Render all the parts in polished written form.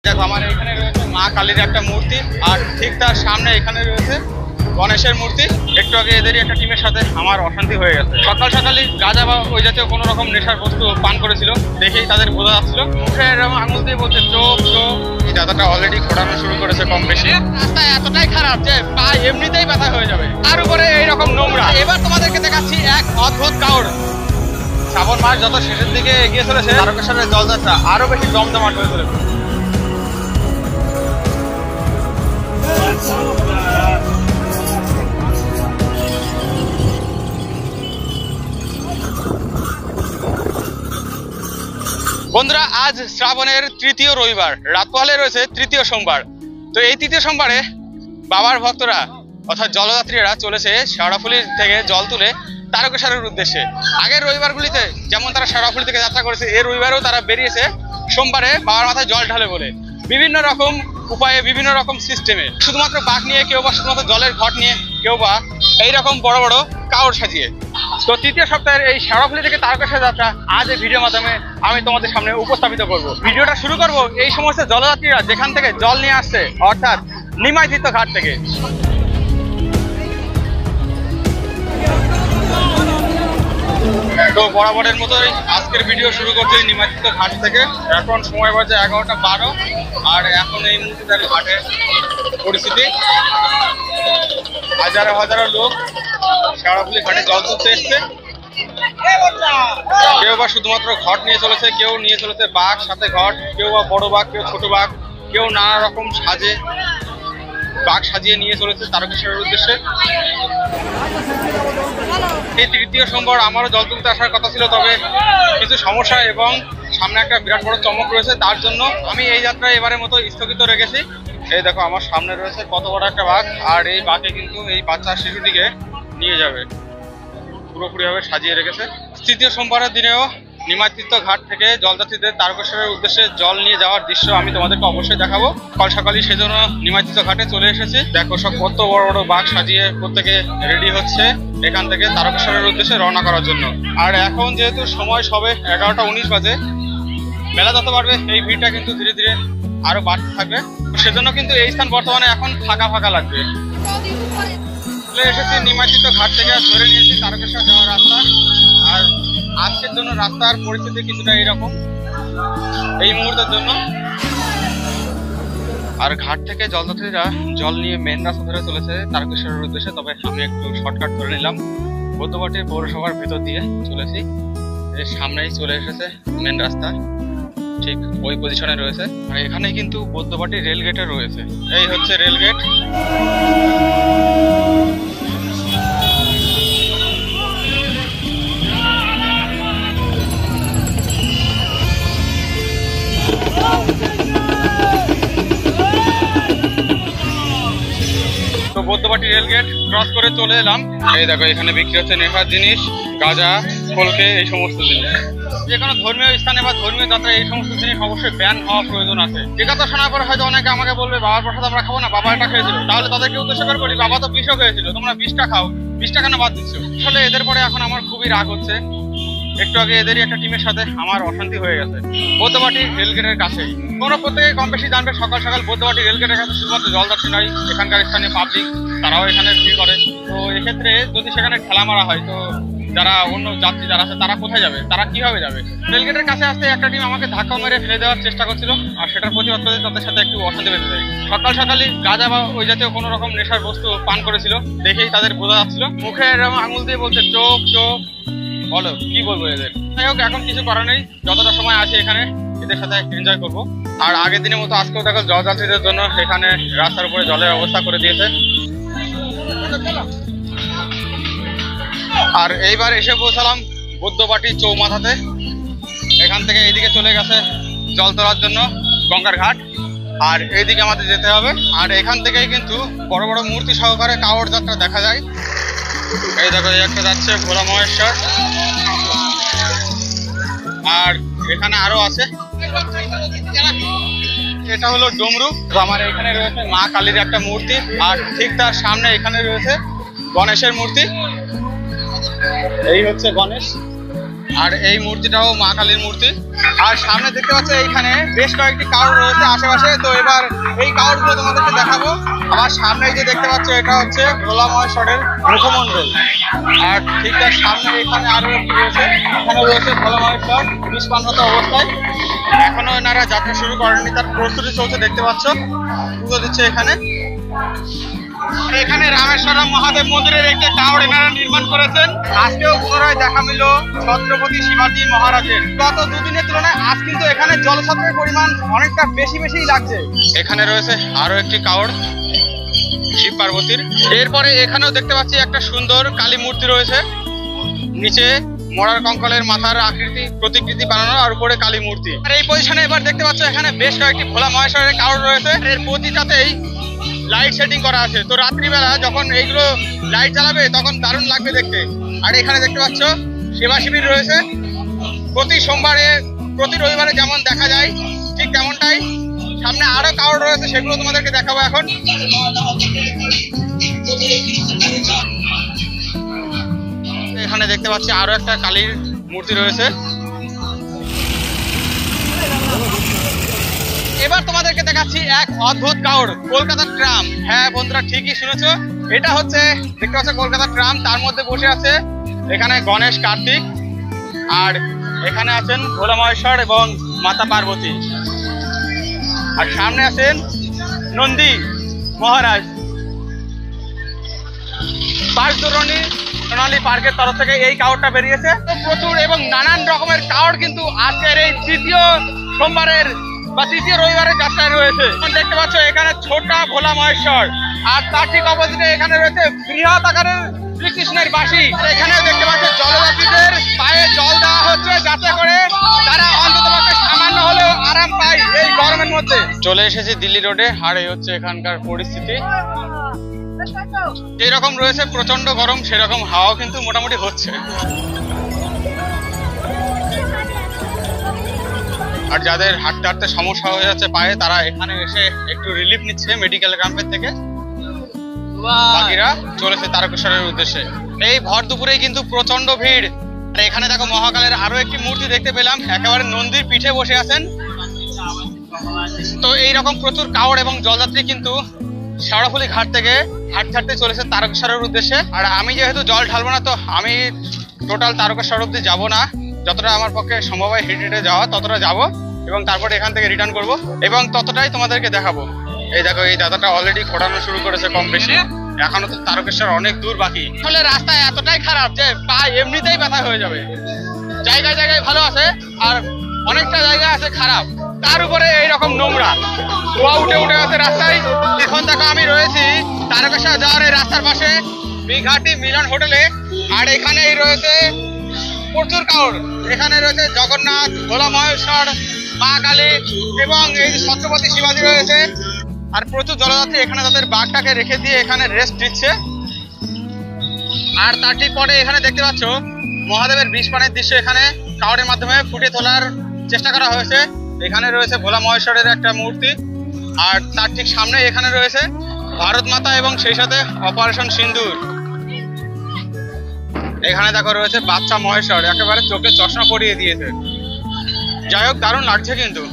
দেখো আমার এখানে রয়েছে মা কালীর একটা মূর্তি, আর ঠিক তার সামনে এখানে রয়েছে গণেশের মূর্তি। একটু আগে এদেরই একটা টিমের সাথে আমার অশান্তি হয়ে গেছে। সকাল সকালই গাঁজা বা ওই জাতীয় কোনো রকম নেশার বস্তু পান করেছিল, দেখেই তাদের বোঝা যাচ্ছিল। মুখে এরকম আঙুল দিয়ে বলছে চোখ চোখ। এই দাদাটা অলরেডি ঘোরানো শুরু করেছে কম বেশি। রাস্তা এতটাই খারাপ যে পা এমনিতেই ব্যথা হয়ে যাবে, তার উপরে এইরকম নোংরা। এবার তোমাদেরকে দেখাচ্ছি এক অদ্ভুত কাউড়। শ্রাবণ মাস যত শেষের দিকে এগিয়ে চলেছে, তারকেশ্বরের জলযাত্রা আরো বেশি জমজমাট হয়ে চলেছে। বন্ধুরা, আজ শ্রাবণের তৃতীয় রবিবার, রাত পোহালে রয়েছে তৃতীয় সোমবার। তো এই তৃতীয় সোমবারে বাবার ভক্তরা অর্থাৎ জলযাত্রীরা চলেছে শেওড়াফুলি থেকে জল তুলে তারকেশ্বরের উদ্দেশ্যে। আগের রবিবারগুলিতে যেমন তারা শেওড়াফুলি থেকে যাত্রা করেছে, এই রবিবারেও তারা বেরিয়েছে সোমবারে বাবার মাথায় জল ঢালে বলে বিভিন্ন রকম উপায়ে, বিভিন্ন রকম সিস্টেমে। শুধুমাত্র বাঁক নিয়ে, কেউ বা শুধুমাত্র জলের ঘট নিয়ে, কেউ বা এইরকম বড় বড় কাউড় সাজিয়ে। তো তৃতীয় সপ্তাহের এই শেওড়াফুলি থেকে তারকেশ্বর যাত্রা আজ এই ভিডিওর মাধ্যমে আমি তোমাদের সামনে উপস্থাপিত করব। ভিডিওটা শুরু করব এই সমস্ত জলযাত্রীরা যেখান থেকে জল নিয়ে আসছে, অর্থাৎ নিমাই তীর্থ ঘাট থেকে। তো বরাবরের মতোই আজকের ভিডিও শুরু করছি নিমাই তীর্থ ঘাট থেকে। এখন সময় বাজে 11টা 12, আর এখন এই মুহূর্তে ঘাটের পরিস্থিতি হাজারো হাজারো লোক শেওড়াফুলি ঘাটে জল তুলতে এসছে। কেউ বা শুধুমাত্র ঘট নিয়ে চলেছে, কেউ নিয়ে চলেছে বাঘ সাথে ঘট, কেউ বা বড় বাঘ, কেউ ছোট বাঘ, কেউ নানা রকম সাজে বাঘ সাজিয়ে নিয়ে চলেছে তারকেশ্বরের উদ্দেশ্যে। এই তৃতীয় সোমবার আমারও জল তুলতে আসার কথা ছিল, তবে কিছু সমস্যা এবং সামনে একটা বিরাট বড় চমক রয়েছে, তার জন্য আমি এই যাত্রা এবারের মতো স্থগিত রেখেছি। এই দেখো আমার সামনে রয়েছে কত বড় একটা বাঘ, আর এই বাঘে কিন্তু এই বাচ্চা শিশুটিকে নিয়ে যাবে, পুরোপুরিভাবে সাজিয়ে রেখেছে। তৃতীয় সোমবারের দিনেও নিমাই তীর্থ ঘাট থেকে জলযাত্রীদের তারকেশ্বরের উদ্দেশ্যে জল নিয়ে যাওয়ার দৃশ্য আমি তোমাদেরকে অবশ্যই দেখাবো। সকাল সকালই সেজন্য নিমাই তীর্থ ঘাটে চলে এসেছি। দেখো সব কত বড় বড় বাঘ সাজিয়ে প্রত্যেকে রেডি হচ্ছে এখান থেকে তারকেশ্বরের উদ্দেশ্যে রওনা করার জন্য। আর এখন যেহেতু সময় সবে 11টা 19 বাজে, বেলা যত বাড়বে এই ভিড়টা কিন্তু ধীরে ধীরে আরো বাড়তে থাকবে। সেজন্য কিন্তু এই স্থান বর্তমানে এখন ফাঁকা ফাঁকা লাগবে। চলে এসেছি নিমাই তীর্থ ঘাট থেকে, ধরে নিয়েছি তারকেশ্বর যাওয়ার রাস্তা। আর আজকের জন্য রাস্তার পরিস্থিতি কিছুটা এইরকম এই মুহূর্তের জন্য। আর ঘাট থেকে জলযাত্রীরা জল নিয়ে মেন রাস্তা ধরে চলেছে তারকেশ্বরের উদ্দেশ্যে, তবে আমি একটু শর্টকাট করে নিলাম। বৌদ্ধবাটি পৌরসভার ভেতর দিয়ে চলেছি, এর সামনেই চলে এসেছে মেন রাস্তা, ঠিক ওই পজিশনে রয়েছে। আর এখানেই কিন্তু বৌদ্ধবাটি রেল গেটে রয়েছে। এই হচ্ছে রেল গেট। তো বৌদ্ধবাটি রেল গেট ক্রস করে চলে এলাম। এই দেখো এখানে বিক্রি হচ্ছে নেশার জিনিস, গাঁজা, কলকে, এই সমস্ত জিনিস। যে কোনো ধর্মীয় স্থানে বা ধর্মীয় যাত্রা এই সমস্ত জিনিস অবশ্যই ব্যান হওয়া প্রয়োজন আছে। এ কথা শোনার পরে হয়তো অনেকে আমাকে বলবে বাবার প্রসাদ আমরা খাবো না, বাবা এটা খেয়েছিল। তাহলে তাদেরকে উদ্দেশ্য করে বলি, বাবা তো 20ও খেয়েছিল, তোমরা 20টা খাও, 20টা কেন বাদ দিচ্ছ? আসলে এদের পরে এখন আমার খুবই রাগ হচ্ছে। একটু আগে এদেরই একটা টিমের সাথে আমার অশান্তি হয়ে গেছে বৌদ্ধবাটি রেলগেটের কাছেই। তোমরা প্রত্যেকে কম বেশি জানবে সকাল সকাল বৌদ্ধবাটি রেলগেটের কাছে শুধুমাত্র জলযাত্রী নয়, এখানকার স্থানীয় পাবলিক তারাও এখানে ভিড় করে। তো এক্ষেত্রে যদি সেখানে ঠেলা মারা হয়, তো যারা অন্য যাত্রী যারা আছে তারা কোথায় যাবে, তারা কিভাবে যাবে? রেলগেটের কাছে আসতে একটা টিম আমাকে ধাক্কা মেরে ফেলে দেওয়ার চেষ্টা করছিল, আর সেটার প্রতিবাদ করে তাদের সাথে একটু অশান্তি বেঁধে দেয়। সকাল সকালই গাঁজা বা ওই জাতীয় কোনো রকম নেশার বস্তু পান করেছিল, দেখেই তাদের বোঝা যাচ্ছিল। মুখে এরকম আঙুল দিয়ে বলছে চোখ চোখ। বলো কি বলবো এদের? যাই হোক, এখন কিছু করার নেই, যতটা সময় আছে এখানে এদের সাথে এনজয় করবো। আর আগের দিনের মতো আজকেও দেখো জলযাত্রীদের জন্য এখানে রাস্তার উপরে জলের ব্যবস্থা করে দিয়েছে। আর এইবার এসে পৌঁছালাম বৌদ্ধবাটি চৌমাথাতে। এখান থেকে এইদিকে চলে গেছে জল তোলার জন্য গঙ্গার ঘাট, আর এইদিকে আমাদের যেতে হবে। আর এখান থেকেই কিন্তু বড় বড় মূর্তি সহকারে কাওড় যাত্রা দেখা যায়। এই দেখো এই একটা যাচ্ছে ভোলা মহেশ্বর, আর এখানে আরো আছে। এটা হলো ডমরু। আমার এখানে রয়েছে মা কালীর একটা মূর্তি, আর ঠিক তার সামনে এখানে রয়েছে গণেশের মূর্তি। এই হচ্ছে গণেশ। আর এই মূর্তিটাও মা কালীর মূর্তি। আর সামনে দেখতে পাচ্ছ এইখানে বেশ কয়েকটি কাউর রয়েছে আশেপাশে। তো এবার এই কাউরগুলো তোমাদেরকে দেখাবো। আমার সামনে যে দেখতে পাচ্ছ এটা হচ্ছে ভোলা মহেশ্বরের মুখমণ্ডল। আর ঠিক তার সামনে এখানে আরো একটি রয়েছে, এখানে রয়েছে ভোলা মহেশ্বর নিষ্পান্নত অবস্থায়। এখনো এনারা যাত্রা শুরু করেননি, তার প্রস্তুতি চলছে। দেখতে পাচ্ছ পুজো দিচ্ছে এখানে। এখানে রামেশ্বরম মহাদেব মন্দিরের একটি টাওয়ার এনারা নির্মাণ করেছেন। আজকেও পুনরায় দেখা মিলল ছত্রপতি শিবাজী মহারাজের। গত দুদিনের তুলনায় আজ কিন্তু এখানে জলছত্রের পরিমাণ অনেকটা বেশি লাগছে। এখানে রয়েছে আরো একটি কাওড় শিব পার্বতীর। এরপরে এখানেও দেখতে পাচ্ছি একটা সুন্দর কালী মূর্তি রয়েছে, নিচে মরার কঙ্কালের মাথার প্রতিকৃতি বানানো, আর উপরে কালী মূর্তি। আর এই পজিশনে এবার দেখতে পাচ্ছ এখানে বেশ কয়েকটি ভোলা মহেশ্বরের কাওড় রয়েছে। এর প্রতিটাতেই লাইট সেটিং করা আছে। তো রাত্রিবেলা যখন এইগুলো লাইট জ্বালাবে তখন দারুণ লাগবে দেখতে। আর এখানে দেখতে পাচ্ছ সেবা শিবির রয়েছে। প্রতি সোমবারে প্রতি রবিবারে যেমন দেখা যায় ঠিক তেমনটাই। সামনে আরো কাওড় রয়েছে, সেগুলো তোমাদেরকে দেখাবো এখন। এখানে দেখতে পাচ্ছি আরো একটা কালীর মূর্তি রয়েছে। এবার তোমাদেরকে দেখাচ্ছি এক অদ্ভুত কাওড়, কলকাতার ট্রাম। হ্যাঁ বন্ধুরা, ঠিকই শুনেছো, এটা হচ্ছে দেখতে পাচ্ছ কলকাতার ট্রাম। তার মধ্যে বসে আছে এখানে গণেশ, কার্তিক, আর এখানে আছেন ভোলা মহেশ্বর এবং মাতা পার্বতী। আর সামনে আছেন নন্দী মহারাজ। বাঁশদুরনি সোনালী পার্কের তরফ থেকে এই কাওড়টা বেরিয়েছে। তো প্রচুর এবং নানান রকমের কাওড় কিন্তু আজকের এই তৃতীয় সোমবারের বা তৃতীয় রবিবারের যাত্রায় রয়েছে। দেখতে পাচ্ছ এখানে ছোটা ভোলা মহেশ্বর, আর তার ঠিক অপোজিটে এখানে রয়েছে বৃহৎ আকারের শ্রীকৃষ্ণের বাসি। এখানেও দেখতে পাচ্ছ জলযাত্রীদের পায়ে জল দেওয়া হচ্ছে, যাতে করে তারা অন্তত সামান্য হলেও আরাম পায় এই গরমের মধ্যে। চলে এসেছি দিল্লি রোডে, আর এই হচ্ছে এখানকার পরিস্থিতি। যেরকম রয়েছে প্রচন্ড গরম, সেরকম হাওয়া কিন্তু মোটামুটি হচ্ছে। আর যাদের হাঁটতে হাঁটতে সমস্যা হয়ে যাচ্ছে পায়ে, তারা এখানে এসে একটু রিলিফ নিচ্ছে মেডিকেল ক্যাম্পের থেকে। বাকিরা চলেছে তারকেশ্বরের উদ্দেশ্যে। এই ভর দুপুরেই কিন্তু প্রচন্ড ভিড়। আর এখানে দেখো মহাকালের আরো একটি মূর্তি দেখতে পেলাম, একেবারে নন্দীর পিঠে বসে আছেন। তো এইরকম প্রচুর কাওড় এবং জলযাত্রী কিন্তু শেওড়াফুলি ঘাট থেকে হাঁটতে চলেছে তারকেশ্বরের উদ্দেশ্যে। আর আমি যেহেতু জল ঢালবো না, তো আমি টোটাল তারকেশ্বর অব্দি যাবো না। যতটা আমার পক্ষে সম্ভব হয় হেঁটে যাওয়া ততটা যাবো, এবং তারপরে এখান থেকে রিটার্ন করব, এবং ততটাই তোমাদেরকে দেখাবো। এই দেখো এই দাদাটা অলরেডি খোঁড়ানো শুরু করেছে কম বেশি। এখনো তো তারকেশ্বর অনেক দূর বাকি। আসলে রাস্তা এতটাই খারাপ যে পা এমনিতেই ব্যথা হয়ে যাবে। জায়গায় জায়গায় ভালো আছে, আর অনেকটা জায়গা আছে খারাপ। তার উপরে এইরকম নোংরা ধোয়া উঠে আছে রাস্তায়। এখন দেখো আমি রয়েছি তারকেশ্বর যাওয়ার এই রাস্তার পাশে বিঘাটি মিলন হোটেলে। আর এখানেই রয়েছে প্রচুর কাওড়। এখানে রয়েছে জগন্নাথ, ভোলা মহেশ্বর, মা কালী এবং এই ছত্রপতি শিবাজী রয়েছে। আর প্রচুর জলযাত্রী এখানে তাদের বাঘটাকে রেখে দিয়ে এখানে রেস্ট নিচ্ছে। আর তার ঠিক পরে এখানে দেখতে পাচ্ছ মহাদেবের বিষপানের দৃশ্য এখানে কাওড়ের মাধ্যমে ফুটিয়ে তোলার চেষ্টা করা হয়েছে। এখানে রয়েছে ভোলা মহেশ্বরের একটা মূর্তি, আর তার ঠিক সামনে এখানে রয়েছে ভারত মাতা এবং সেই সাথে অপারেশন সিন্দুর। এখানে দেখো রয়েছে বাচ্চা মহেশ্বর, একেবারে চোখে চশমা পরিয়ে দিয়েছে। যাই হোক, দারুণ লাগছে কিন্তু।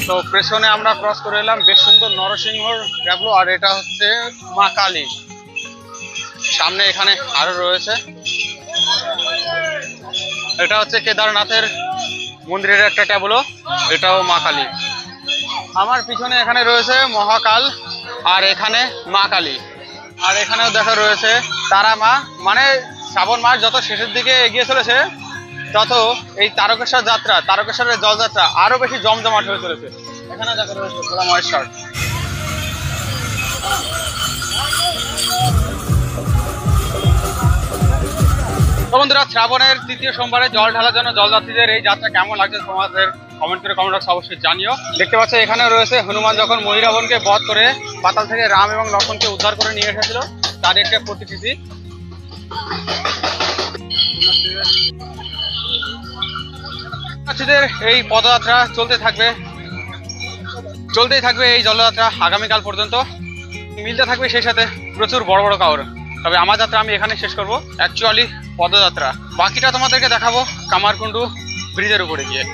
তো পেছনে আমরা ক্রস করে এলাম বেশ সুন্দর নরসিংহর ট্যাবলো। আর এটা হচ্ছে মা কালী। সামনে এখানে আরো রয়েছে, এটা হচ্ছে কেদারনাথের মন্দিরের একটা ট্যাবলো, এটাও মা কালী। আমার পিছনে এখানে রয়েছে মহাকাল, আর এখানে মা কালী। আর এখানেও দেখা রয়েছে তারা মা। মানে শ্রাবণ মাস যত শেষের দিকে এগিয়ে চলেছে, তত এই তারকেশ্বর যাত্রা, তারকেশ্বরের জলযাত্রা আরো বেশি জমজমাট হয়ে চলেছে। এখানে দেখা রয়েছে ভোলা মহেশ্বর। তো বন্ধুরা, শ্রাবণের তৃতীয় সোমবারে জল ঢালার জন্য জলযাত্রীদের এই যাত্রা কেমন লাগছে তোমাদের কমেন্ট করে কমেন্ট বক্সে অবশ্যই জানিও। দেখতে পাচ্ছ এখানেও রয়েছে হনুমান যখন মহিরাবণকে বধ করে পাতাল থেকে রাম এবং লক্ষ্মণকে উদ্ধার করে নিয়ে এসেছিল, তার একটা প্রতিকৃতি। এই পদযাত্রা চলতেই থাকবে এই জলযাত্রা আগামীকাল পর্যন্ত। মিলতে থাকবে সেই সাথে প্রচুর বড় বড় কাউর। তবে আমার যাত্রা আমি এখানে শেষ করব, অ্যাকচুয়ালি পদযাত্রা। বাকিটা তোমাদেরকে দেখাবো কামারকুণ্ডু ব্রিজের উপরে গিয়ে।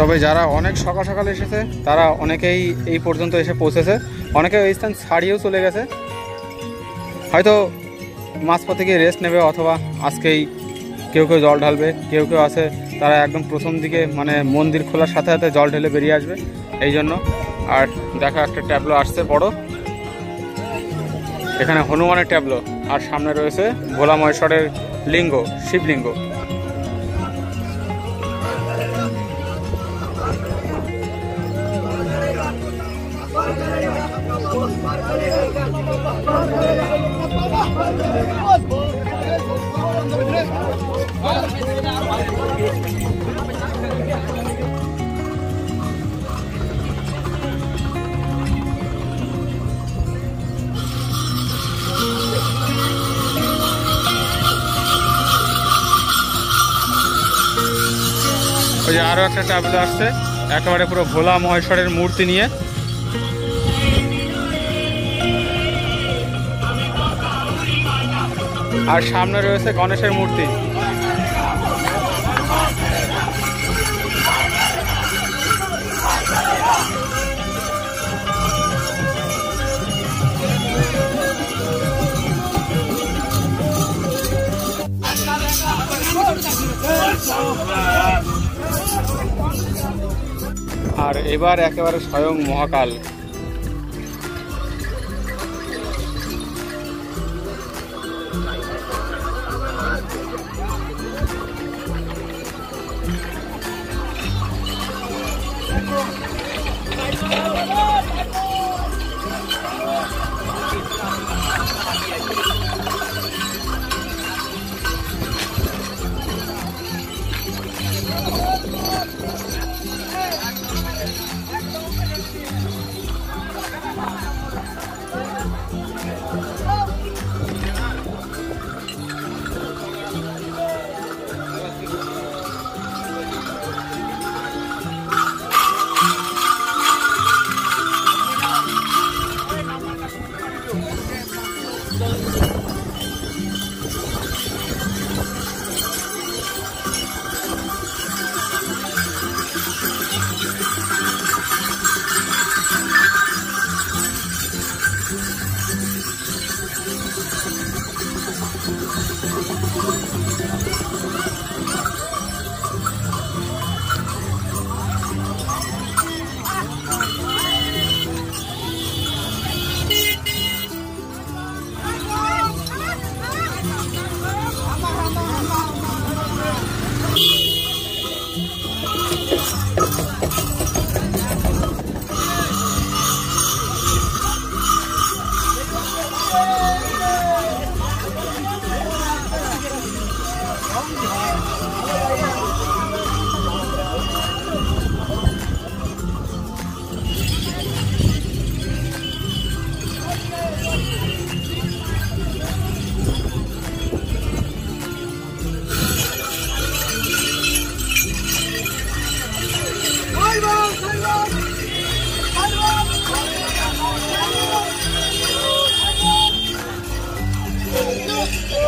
তবে যারা অনেক সকাল সকাল এসেছে তারা অনেকেই এই পর্যন্ত এসে পৌঁছেছে, অনেকে এই স্থান ছাড়িয়েও চলে গেছে। হয়তো মাঝপথে গিয়ে রেস্ট নেবে, অথবা আজকেই কেউ কেউ জল ঢালবে, কেউ কেউ আছে তারা একদম প্রথম দিকে মানে মন্দির খোলার সাথে সাথে জল ঢেলে বেরিয়ে আসবে এই জন্য। আর দেখো একটা ট্যাবলো আসছে বড়, এখানে হনুমানের ট্যাবলো, আর সামনে রয়েছে ভোলা মহেশ্বরের লিঙ্গ, শিবলিঙ্গ। ওই যে আরো একটা ট্যাবলো আসছে একেবারে পুরো ভোলা মহেশ্বরের মূর্তি নিয়ে। আর সামনে রয়েছে গণেশের মূর্তি। আর এবার একেবারে স্বয়ং মহাকাল।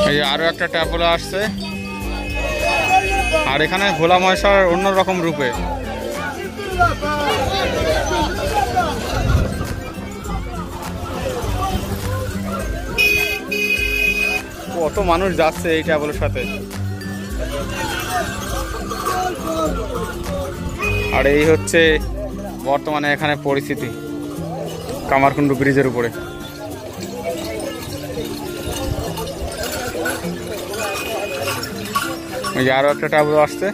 এই যে আরো একটা ট্যাবলো আসছে, আর এখানে ভোলা মহেশ্বর অন্যরকম রূপে। কত মানুষ যাচ্ছে এই ট্যাবলোর সাথে। আর এই হচ্ছে বর্তমানে এখানে পরিস্থিতি কামারকুণ্ডু ব্রিজের উপরে। এই যে আরো একটা ট্যাবলো আসছে।